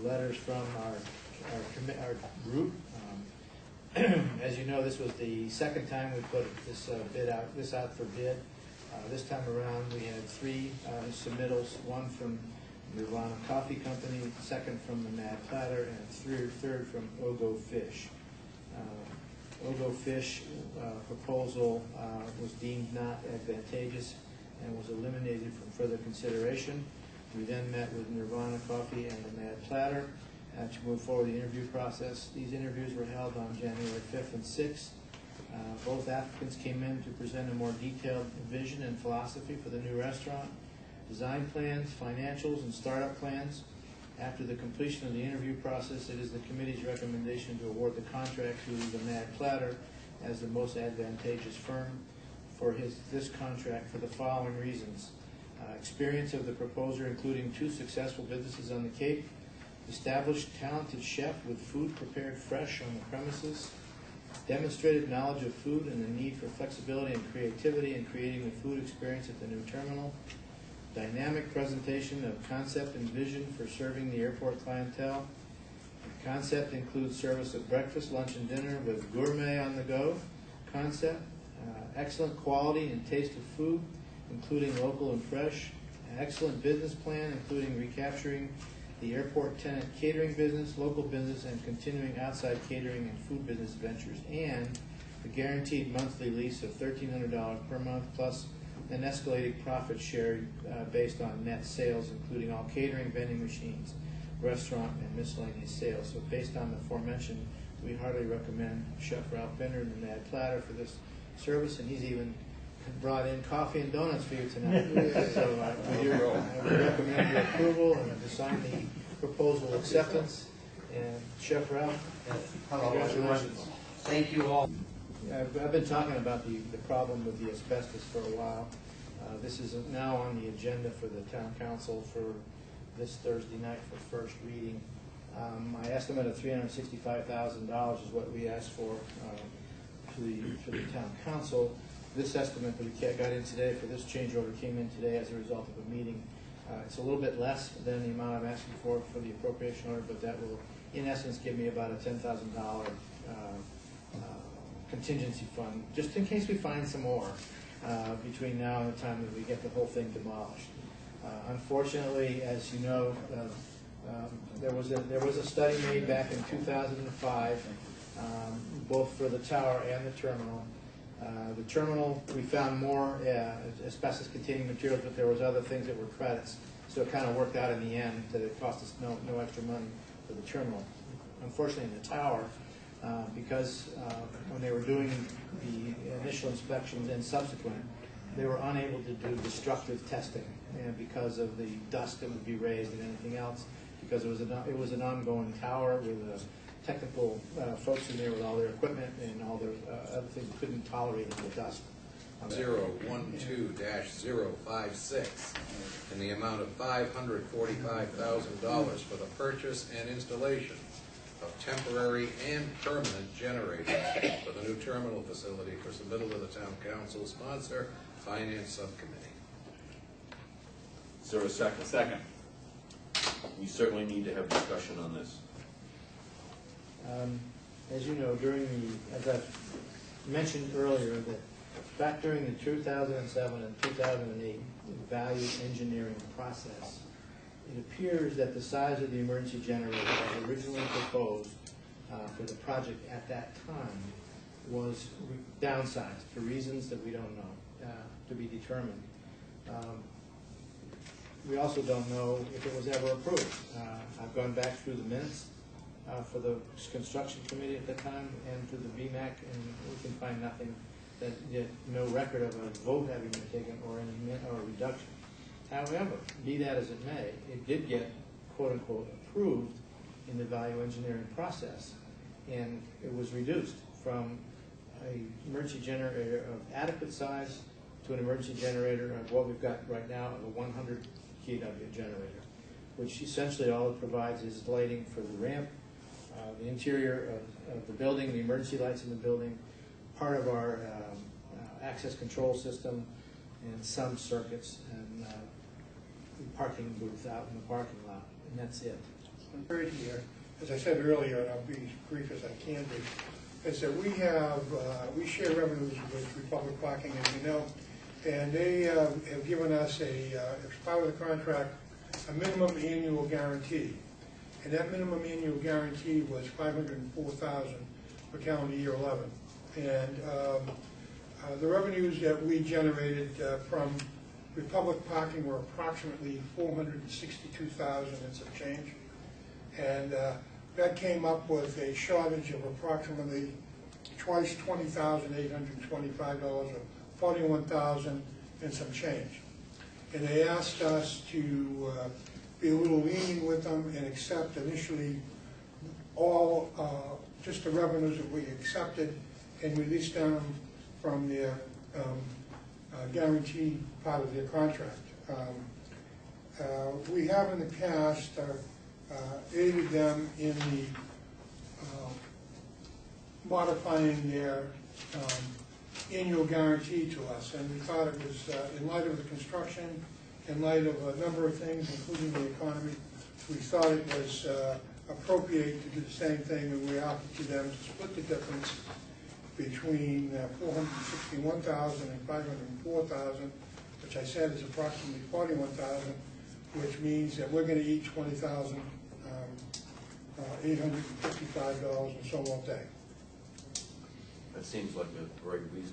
letters from our group. As you know, this was the second time we put this out for bid. This time around, we had 3 submittals: one from Nirvana Coffee Company, second from the Mad Platter, and third from Ogo Fish. Ogo Fish proposal was deemed not advantageous and was eliminated from further consideration. We then met with Nirvana Coffee and the Mad Platter to move forward the interview process. These interviews were held on January 5th and 6th. Both applicants came in to present a more detailed vision and philosophy for the new restaurant, design plans, financials, and startup plans. After the completion of the interview process, it is the committee's recommendation to award the contract to the Mad Platter as the most advantageous firm for this contract for the following reasons. Experience of the proposer, including 2 successful businesses on the Cape, established talented chef with food prepared fresh on the premises, demonstrated knowledge of food and the need for flexibility and creativity in creating the food experience at the new terminal, dynamic presentation of concept and vision for serving the airport clientele. The concept includes service of breakfast, lunch, and dinner with gourmet on the go concept, excellent quality and taste of food, including local and fresh, an excellent business plan, including recapturing the airport tenant catering business, local business, and continuing outside catering and food business ventures, and a guaranteed monthly lease of $1,300 per month, plus an escalating profit share based on net sales, including all catering, vending machines, restaurant, and miscellaneous sales. So based on the aforementioned, we heartily recommend Chef Ralph Bender and the Mad Platter for this service, and he's even brought in coffee and donuts for you tonight. So I would recommend your approval and to sign the proposal acceptance. And Chef Ralph, congratulations. Thank you all. I've been talking about the problem with the asbestos for a while. This is now on the agenda for the town council for this Thursday night for first reading. My estimate of $365,000 is what we asked for the town council. This estimate that we got in today for this change order came in today as a result of a meeting. It's a little bit less than the amount I'm asking for the appropriation order, but that will, in essence, give me about a $10,000 contingency fund, just in case we find some more between now and the time that we get the whole thing demolished. Unfortunately, as you know, there was a study made back in 2005, both for the tower and the terminal. The terminal, we found more asbestos-containing materials, but there was other things that were credits. So it kind of worked out in the end that it cost us no extra money for the terminal. Unfortunately, in the tower, because when they were doing the initial inspections and subsequent, they were unable to do destructive testing, and because of the dust that would be raised and anything else, because it was an ongoing tower with technical folks in there with all their equipment and all their other things that couldn't tolerate the dust. 012-056 in the amount of $545,000 for the purchase and installation of temporary and permanent generators for the new terminal facility for submittal to the town council, sponsor, finance subcommittee. Is there a second? Second. We certainly need to have discussion on this. As you know, as I've mentioned earlier, that back during the 2007 and 2008 value engineering process, it appears that the size of the emergency generator that originally proposed for the project at that time was downsized for reasons that we don't know, to be determined. We also don't know if it was ever approved. I've gone back through the minutes for the construction committee at the time and to the BMAC, and we can find nothing, no record of a vote having been taken or any reduction. However, be that as it may, it did get quote unquote approved in the value engineering process, and it was reduced from an emergency generator of adequate size to an emergency generator of what we've got right now, of a 100 kW generator, which essentially all it provides is lighting for the ramp, the interior of the building, the emergency lights in the building, part of our access control system, and some circuits, and parking booth out in the parking lot, and that's it. occurred here, as I said earlier, and I'll be as brief as I can be, is that we share revenues with Republic Parking, as you know, and they have given us as part of the contract, a minimum annual guarantee. And that minimum annual guarantee was $504,000 for calendar year 11. And the revenues that we generated from Republic Parking were approximately $462,000 and some change. And that came up with a shortage of approximately twice $20,825, or $41,000 and some change. And they asked us to be a little lenient with them and accept initially all, just the revenues that we accepted, and release them from their guarantee part of their contract. We have in the past aided them in the modifying their annual guarantee to us, and we thought it was, in light of the construction, in light of a number of things, including the economy, we thought it was appropriate to do the same thing, and we offered to them to split the difference between $461,000 and $504,000, which I said is approximately $41,000, which means that we're going to eat $20,855 and so on day. That seems like a very reasonable